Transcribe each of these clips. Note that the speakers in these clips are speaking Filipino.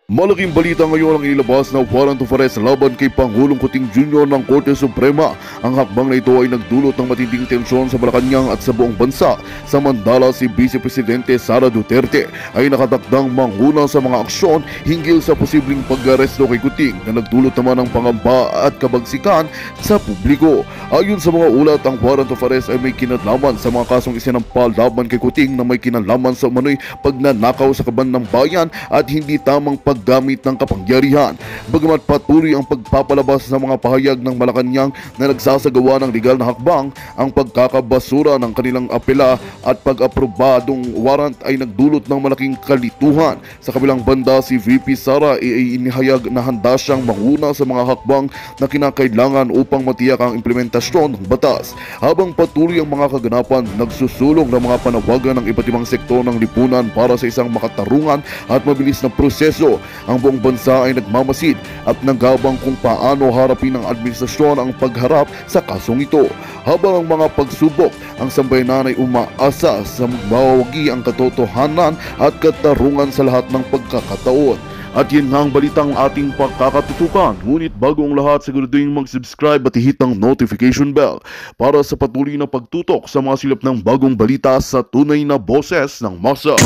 Malaking balita ngayon ang ilabas na warrant of arrest laban kay Pangulong Kuting Jr. ng Korte Suprema. Ang hakbang na ito ay nagdulot ng matinding tensyon sa Malacanang at sa buong bansa. Samantala si Vice Presidente Sara Duterte ay nakatakdang manguna sa mga aksyon hinggil sa posibleng pag-aresto kay Kuting na nagdulot naman ng pangamba at kabagsikan sa publiko. Ayon sa mga ulat, ang warrant of arrest ay may kinalaman sa mga kasong isinampal laban kay Kuting na may kinalaman sa umano'y pagnanakaw sa kaban ng bayan at hindi tamang paggamit ng kapangyarihan. Bagamat patuloy ang pagpapalabas ng mga pahayag ng Malacanang na nagsasagawa ng legal na hakbang, ang pagkakabasura ng kanilang apela at pag-aprobadong warrant ay nagdulot ng malaking kalituhan. Sa kabilang banda, si VP Sara ay inihayag na handa siyang manguna sa mga hakbang na kinakailangan upang matiyak ang implementasyon ng batas. Habang patuloy ang mga kaganapan, nagsusulong ng mga panawagan ng iba't ibang sektor ng lipunan para sa isang makatarungan at mabilis na proseso. Ang buong bansa ay nagmamasid at nagabang kung paano harapin ng administrasyon ang pagharap sa kasong ito. Habang ang mga pagsubok, ang sambayanan ay umaasa sa mawawagi ang katotohanan at katarungan sa lahat ng pagkakataon. At yun nga ang balitang ating pagkakatutukan. Ngunit bago ang lahat, siguraduhin mag-subscribe at i-hit ang notification bell para sa patuloy na pagtutok sa mga silap ng bagong balita sa tunay na boses ng masa.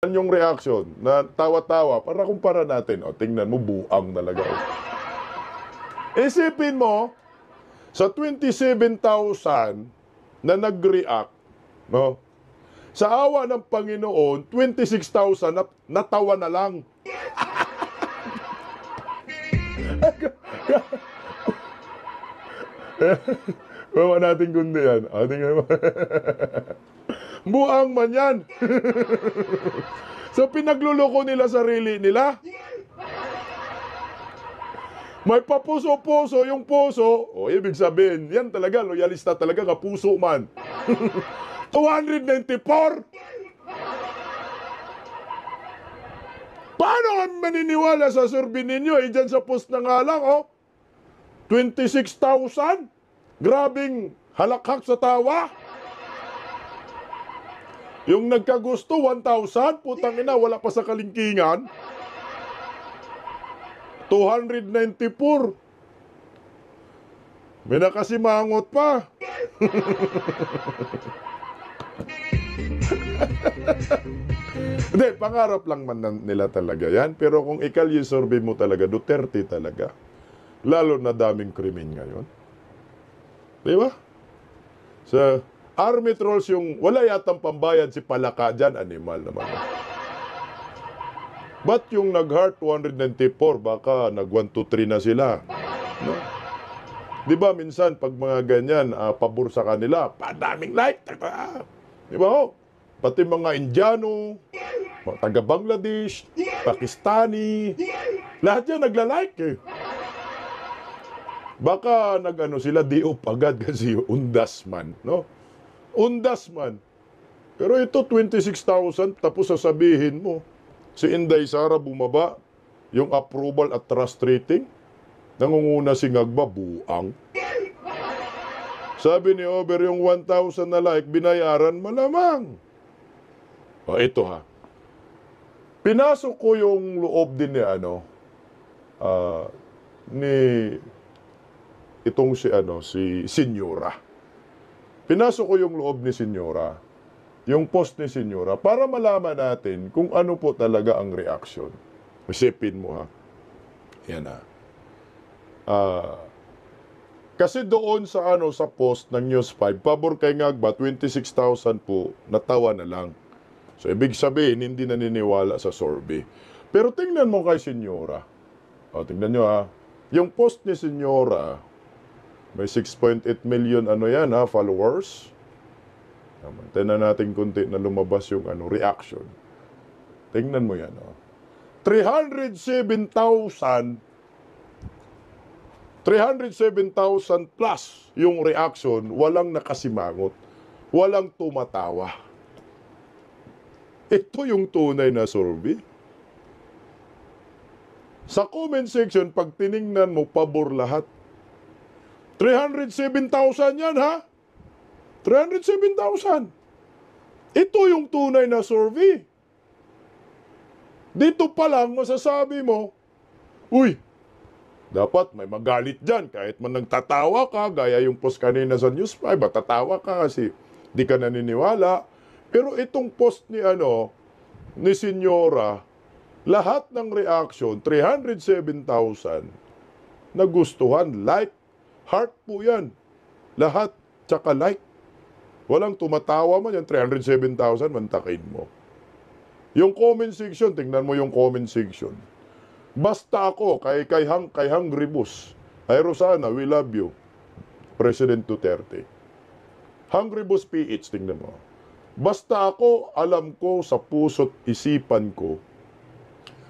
Yung reaction na tawa-tawa para kumpara natin, tingnan mo, buang talaga. Isipin mo, sa 27,000 na nag-react, no? Sa awa ng Panginoon, 26,000 natawa na lang. Bawa natin kundi yan. Buang man yan. So pinagluloko nila sarili nila. May papuso-puso yung puso. Ibig sabihin, yan talaga, loyalista talaga, kapuso man. 294! Paano ka maniniwala sa survey ninyo? Dyan sa post na nga lang, 26,000? Grabing halakhak sa tawa. Yung nagkagusto, 1,000, putang ina, wala pa sa kalingkingan. 294. May nakasimangot pa. Hindi, pangarap lang man nila talaga yan. Pero kung ikalye survey mo talaga, Duterte talaga. Lalo na daming krimen ngayon. Di ba? Sa Army trolls yung wala yatang pambayad si Palaka dyan, animal naman. Ba't yung nag-heart 294, baka nag-123 na sila? No? Di ba minsan pag mga ganyan, pabor sa kanila, padaming like. Di ba? Pati mga Indiano, mga taga-Bangladesh, Pakistani, lahat yan nagla-like eh. Baka nag-ano sila, di-up agad kasi undas man, no? Undas man. Pero ito 26,000 tapos sasabihin mo si Inday Sara bumaba yung approval at trust rating. Nangunguna si Ngagba, buang. Sabi ni Ober yung 1,000 na like binayaran malamang. Ito ha. Pinasok ko yung loob din ni ni itong si Senyora. Pinasok ko yung loob ni Senyora, yung post ni Senyora, para malaman natin kung ano po talaga ang reaction. Isipin mo ha. Yan ha. Kasi doon sa sa post ng News 5, pabor kay Ngagba, 26,000 po, natawa na lang. So ibig sabihin, hindi naniniwala sa survey. Pero tingnan mo kay Senyora. Tingnan nyo ha. Yung post ni Senyora, may 6.8 million followers. Tingnan natin kunti na lumabas yung reaction. Tingnan mo yan. 307,000 plus yung reaction, walang nakasimangot, walang tumatawa. Ito yung tunay na survey. Sa comment section, pag tiningnan mo, pabor lahat. 307,000 yan, ha? 307,000. Ito yung tunay na survey. Dito pa lang masasabi mo, uy, dapat may magalit dyan. Kahit man nagtatawa ka, gaya yung post kanina sa News 5, tatawa ka kasi di ka naniniwala. Pero itong post ni Senyora, lahat ng reaction, 307,000, nagustuhan, like, heart po yan. Lahat, tsaka like. Walang tumatawa man yan, 307,000, mantakin mo. Yung comment section, tingnan mo yung comment section. Basta ako, kay Hungry Bus, ay Rosana, we love you, President Duterte. Hungry Bus PH, tingnan mo. Basta ako, alam ko sa puso't isipan ko,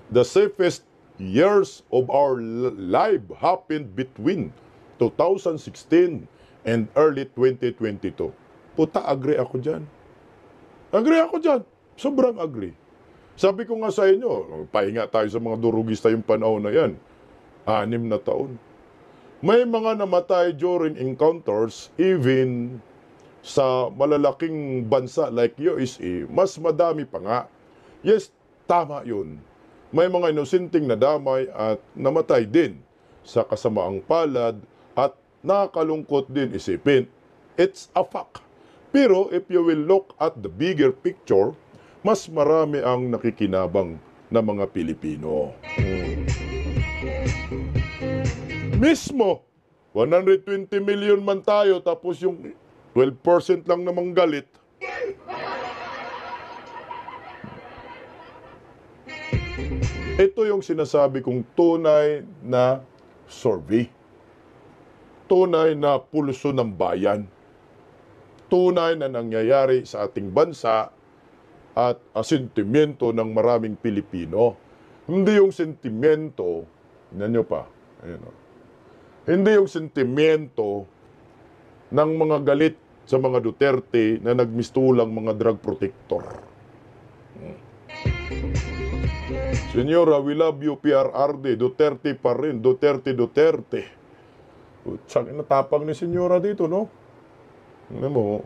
the safest years of our life happened between 2016 and early 2022. Puta, agree ako dyan. Agree ako dyan. Sobrang agree. Sabi ko nga sa inyo, pahinga tayo sa mga durugista yung panahon na yan. 6 na taon. May mga namatay during encounters, even sa malalaking bansa like USA, mas madami pa nga. Yes, tama yun. May mga inusinting nadamay at namatay din sa kasamaang palad at nakakalungkot din isipin. It's a fact. Pero if you will look at the bigger picture, mas marami ang nakikinabang na mga Pilipino. Mismo, 120 million man tayo tapos yung 12% lang namang galit. Ito yung sinasabi kong tunay na survey. Tunay na pulso ng bayan. Tunay na nangyayari sa ating bansa at sentimiento ng maraming Pilipino. Hindi yung sentimento, tingnan nyo pa, hindi yung sentimento ng mga galit sa mga Duterte na nagmistulang mga drug protector. Senyora, we love you, PRRD, Duterte pa rin, Duterte. Saan natapang ni Senyora dito, no? Ano mo,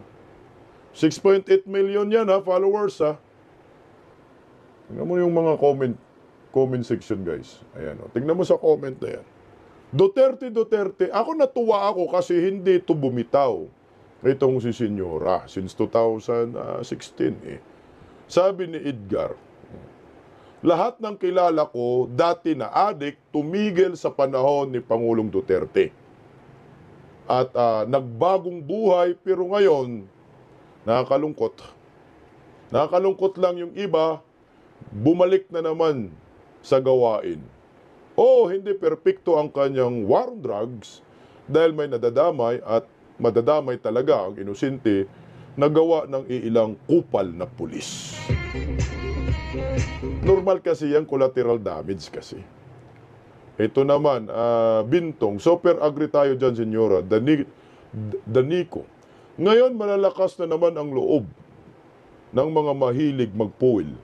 6.8 million yan followers Tingnan mo yung mga comment section guys. Ayan tingnan mo sa comment na yan. Duterte. Ako natuwa ako kasi hindi ito bumitaw. Itong si Senyora since 2016 Sabi ni Edgar, lahat ng kilala ko dati na adik tumigil sa panahon ni Pangulong Duterte. At nagbagong buhay pero ngayon nakakalungkot. Nakakalungkot lang yung iba, bumalik na naman sa gawain. Hindi perpekto ang kanyang war on drugs dahil may nadadamay at madadamay talaga ang inosente na gawa ng iilang kupal na pulis. Normal kasi yung collateral damage kasi. Ito naman, Bintong, super agree tayo dyan, Senyora, Daniko. Ngayon, malalakas na naman ang loob ng mga mahilig magpuwil.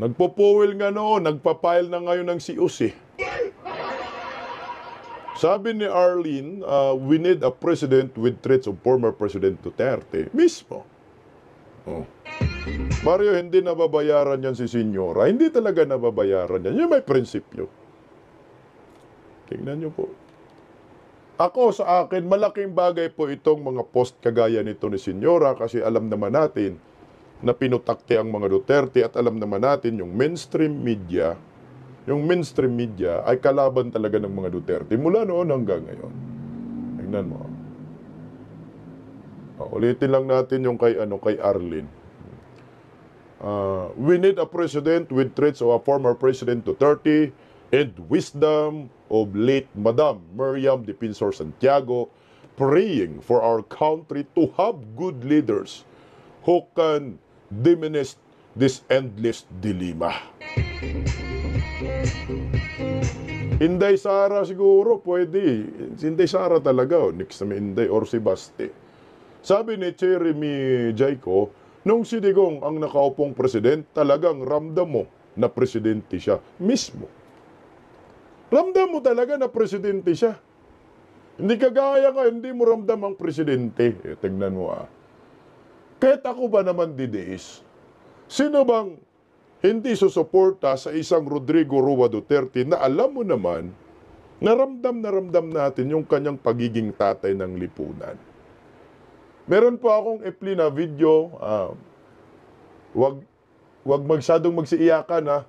Nagpo-puwil nga noon, nagpapile na ngayon ng COC. Sabi ni Arlene, we need a president with traits of former President Duterte. Mismo. Mario, hindi nababayaran yan si Senyora. Hindi talaga nababayaran yan. Yan may prinsipyo. Tingnan nyo po. Ako sa akin, malaking bagay po itong mga post kagaya nito ni Senyora kasi alam naman natin na pinutakte ang mga Duterte at alam naman natin yung mainstream media ay kalaban talaga ng mga Duterte mula noon hanggang ngayon. Tingnan mo. Ulitin lang natin yung kay Arlene. We need a president with traits of a former President Duterte and wisdom of late Madam Miriam Defensor Santiago, praying for our country to have good leaders who can diminish this endless dilemma. Inday Sara siguro pwede. Inday Sara talaga. Next na Inday or si Basti. Sabi ni Jeremy Jaico, nung si Digong ang nakaupong president, talagang ramdam mo na presidente siya mismo. Ramdam mo talaga na presidente siya. Hindi kagaya ka, hindi mo ramdam ang presidente. Tignan mo Kahit ako ba naman didiis, sino bang hindi susuporta sa isang Rodrigo Roa Duterte na alam mo naman, na ramdam natin yung kanyang pagiging tatay ng lipunan. Meron po akong epli na video, wag magsadong magsiiyakan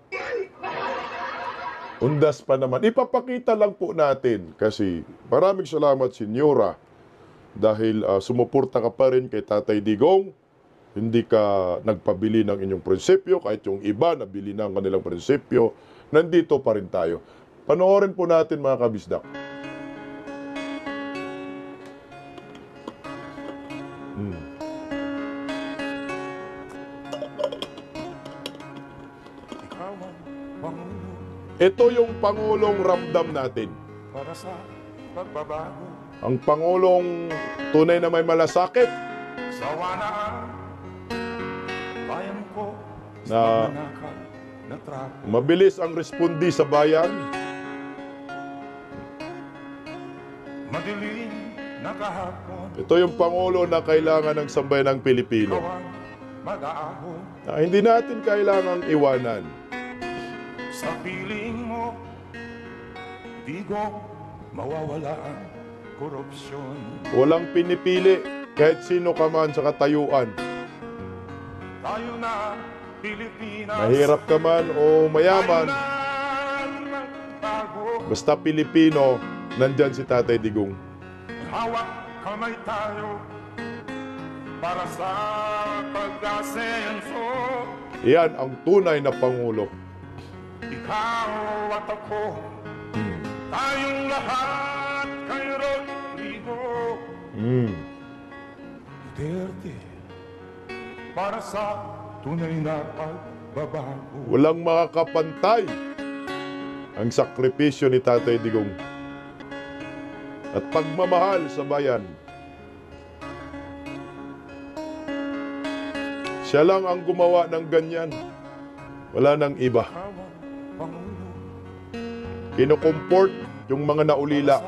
Undas pa naman. Ipapakita lang po natin kasi maraming salamat Senyora dahil sumuporta ka pa rin kay Tatay Digong. Hindi ka nagpabili ng inyong prinsipyo kahit yung iba nabili na ang kanilang prinsipyo. Nandito pa rin tayo. Panoorin po natin mga kabisdak. Ito yung Pangulong ramdam natin. Para sa pagbabago. Ang Pangulong tunay na may malasakit. Sawa na bayan ko Na- sa manakal na trapo. Mabilis ang respondi sa bayan. Madilim na kahapon. Ito yung Pangulo na kailangan ng sambayanang Pilipino. Kawan mag-aahon Na hindi natin kailangang iwanan. sa piling mo. Di ko mawawala ang korupsyon. Walang pinipili kahit sino ka man sa katayuan. Tayo na Pilipinas. Mahirap ka man o mayaman, Tayo na magbago. basta Pilipino, nandyan si Tatay Digong. Hawak kamay tayo para sa pag-asenso. Iyan ang tunay na Pangulo. Ikaw at ako, tayong lahat kay Rodrigo Duterte para sa tunay na pagbabago. Walang makakapantay ang sakripisyo ni Tatay Digong at pagmamahal sa bayan. Siya lang ang gumawa ng ganyan. Wala nang iba. Ikaw ang Pangulo Kinukomport yung mga naulila. sa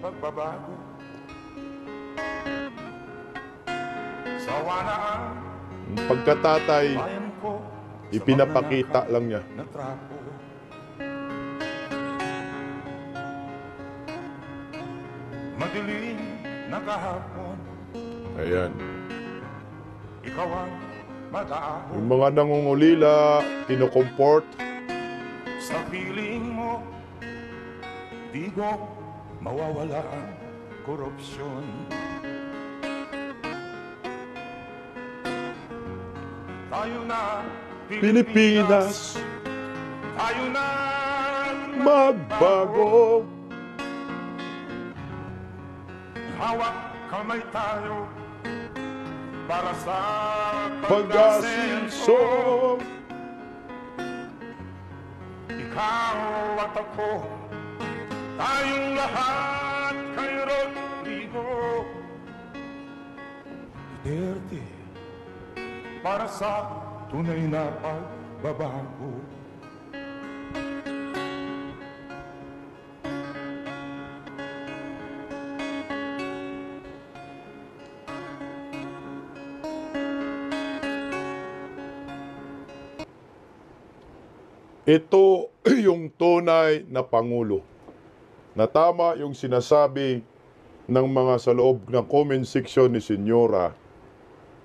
pagbabago. Sawa na ang Pagkatatay, bayan ko sa ipinapakita magnanakaw lang niya. na trapo. Madilim na kahapon, Ayan. ikaw ang mag-aahon Yung mga nangungulila, kinukomport. sa piling mo. Di ko mawawala ang korupsyon. Tayo na Pilipinas, tayo na magbago. hawak kamay tayo para sa Pag-asenso. Ikaw at ako, tayong lahat kay Rodrigo Duterte para sa tunay na pagbabago. Ito yung tunay na Pangulo. Na tama yung sinasabi ng mga sa loob ng comment section ni Senyora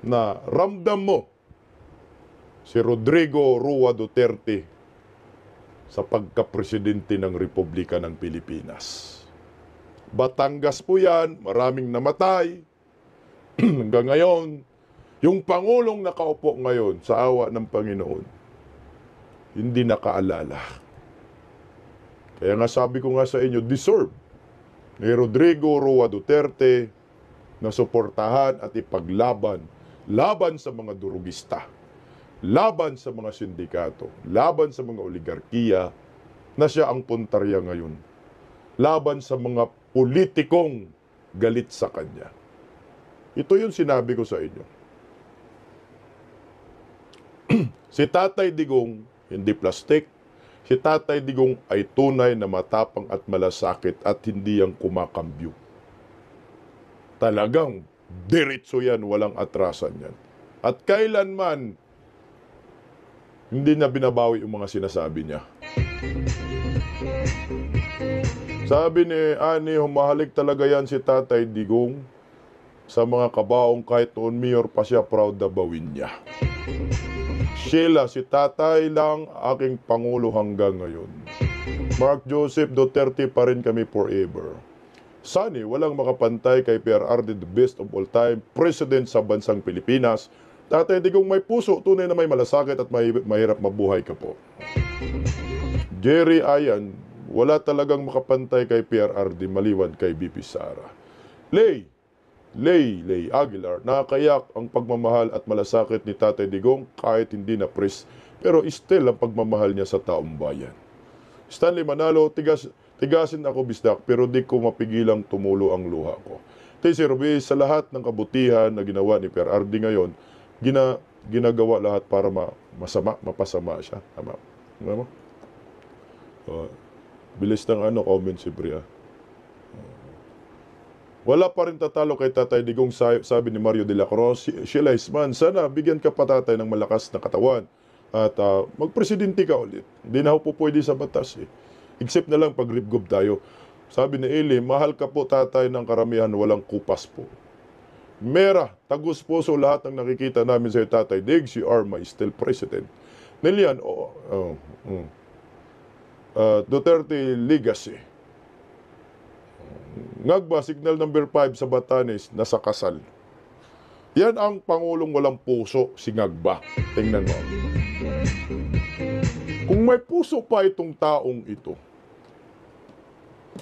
na ramdam mo si Rodrigo Roa Duterte sa pagka-presidente ng Republika ng Pilipinas. Batangas po yan, maraming namatay. Hanggang ngayon, yung Pangulong nakaupo ngayon sa awa ng Panginoon, hindi nakaalala. Kaya nga sabi ko nga sa inyo, deserve ni Rodrigo Roa Duterte na suportahan at ipaglaban. Laban sa mga durugista. Laban sa mga sindikato. Laban sa mga oligarkiya na siya ang puntarya ngayon. Laban sa mga politikong galit sa kanya. Ito yung sinabi ko sa inyo. Si Tatay Digong hindi plastik. Si Tatay Digong ay tunay na matapang at malasakit at hindi yang kumakambyo. Talagang diretso yan, walang atrasan yan. At kailanman, hindi na binabawi yung mga sinasabi niya. Sabi ni Ani, humahalik talaga yan si Tatay Digong sa mga kabaong kahit noon mayor pa siya, proud na bawin niya. Sheila, si Tatay lang aking Pangulo hanggang ngayon. Mark Joseph Duterte pa rin kami forever. Sunny, walang makapantay kay PRRD, the best of all time, president sa bansang Pilipinas. Tatay Digong may puso, tunay na may malasakit at mahirap mabuhay ka po. Jerry Ayan, wala talagang makapantay kay PRRD maliwan kay BP Sara. Lay Aguilar, nakakayak ang pagmamahal at malasakit ni Tatay Digong kahit hindi na pres, pero still ang pagmamahal niya sa taong bayan. Stanley Manalo, tigasin ako bisdak pero di ko mapigilang tumulo ang luha ko. TC Ruiz, sa lahat ng kabutihan na ginawa ni PRRD ngayon, ginagawa lahat para mapasama siya. Tama mo? Bilis ng comment si Bria. Wala pa rin tatalo kay Tatay Digong, sabi ni Mario de la Cruz. Sheila Isman, sana bigyan ka pa tatay ng malakas na katawan at magpresidente ka ulit. Hindi na po pwede sa batas eh. Except na lang pag ribgob tayo. Sabi ni Eli, mahal ka po tatay ng karamihan, walang kupas po. Mera, tagus puso lahat ng nakikita namin sa Tatay Dig, you are my still president. Nilian, Duterte legacy. Ngagba, signal number 5 sa Batanes, nasa kasal. Yan ang Pangulong walang puso, si Ngagba. Tingnan mo. Kung may puso pa itong taong ito,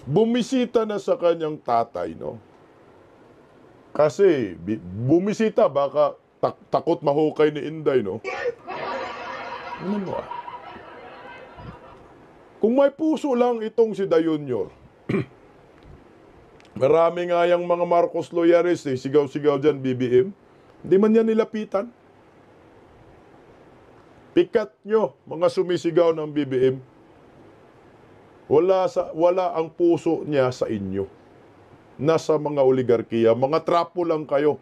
bumisita na sa kanyang tatay, no? Kasi, bumisita, baka takot mahukay ni Inday, no? Ano mo Kung may puso lang itong si Dayunyor, marami nga yung mga Marcos loyalist sigaw-sigaw dyan, BBM. Hindi man yan nilapitan. Pikat nyo, mga sumisigaw ng BBM. Wala ang puso niya sa inyo. Nasa mga oligarkiya, mga trapo lang kayo.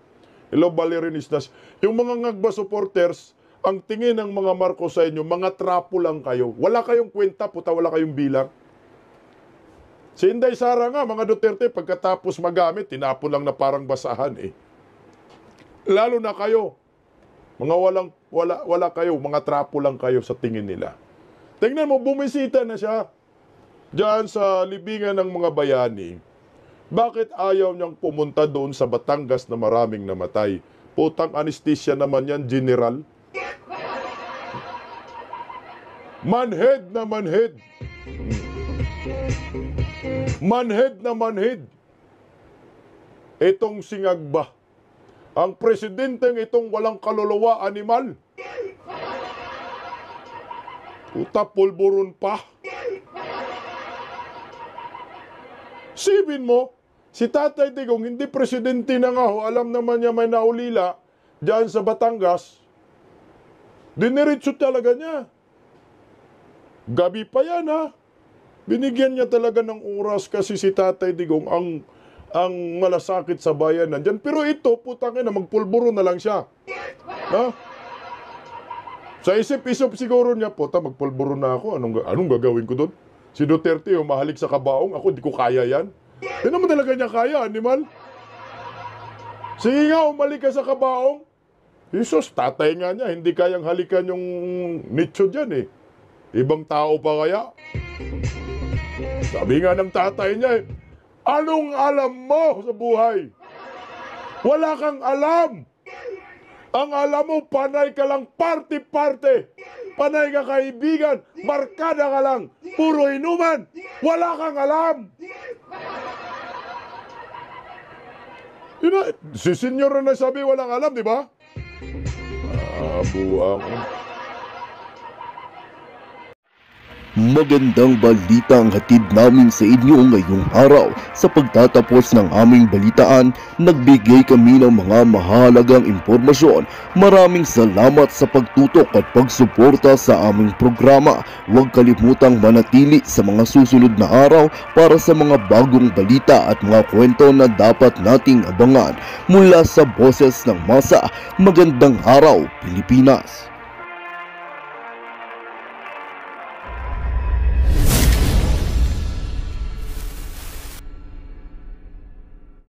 Hello, Balerinistas. Yung mga Ngagba supporters, ang tingin ng mga Marcos sa inyo, mga trapo lang kayo. Wala kayong kwenta, puta, wala kayong bilang. Si Inday Sara nga, mga Duterte, pagkatapos magamit, tinapon lang na parang basahan eh. Lalo na kayo, mga wala kayo, mga trapo lang kayo sa tingin nila. Tingnan mo, bumisita na siya diyan sa libingan ng mga bayani. Bakit ayaw niyang pumunta doon sa Batangas na maraming namatay? Putang anesthesia naman yan, general. Manhead na manhead. Manhead na manhead. Itong si Ngagba. Ang presidenteng itong walang kaluluwa, animal. Puta, pulburon pa. Sibin mo, si Tatay Digong, hindi presidente na nga ho, alam naman niya may naulila dyan sa Batangas. Diniritso talaga niya. Gabi pa yan ha. Binigyan niya talaga ng oras kasi si Tatay Digong ang malasakit sa bayan nandyan. Pero ito, putang ina, magpulburo na lang siya. Ha? Sa isip-isip siguro niya, puta, magpulburo na ako. Anong gagawin ko doon? Si Duterte, mahalik sa kabaong. Ako, di ko kaya yan. Di naman talaga niya kaya, animal. Sige nga, umalik ka sa kabaong. Jesus, tatay nga niya. Hindi kayang halikan yung nicho dyan eh. Ibang tao pa kaya? Sabi nga ng tatay niya eh, anong alam mo sa buhay? Wala kang alam. Ang alam mo, panay ka lang parte-parte. Panay ka kaibigan, barkada ka lang, puro inuman. Wala kang alam. Si senyor na sabi walang alam, di ba? Buwang. Magandang balita ang hatid namin sa inyo ngayong araw. Sa pagtatapos ng aming balitaan, nagbigay kami ng mga mahalagang impormasyon. Maraming salamat sa pagtutok at pagsuporta sa aming programa. Huwag kalimutang manatili sa mga susunod na araw para sa mga bagong balita at mga kwento na dapat nating abangan. Mula sa Boses ng Masa, magandang araw Pilipinas!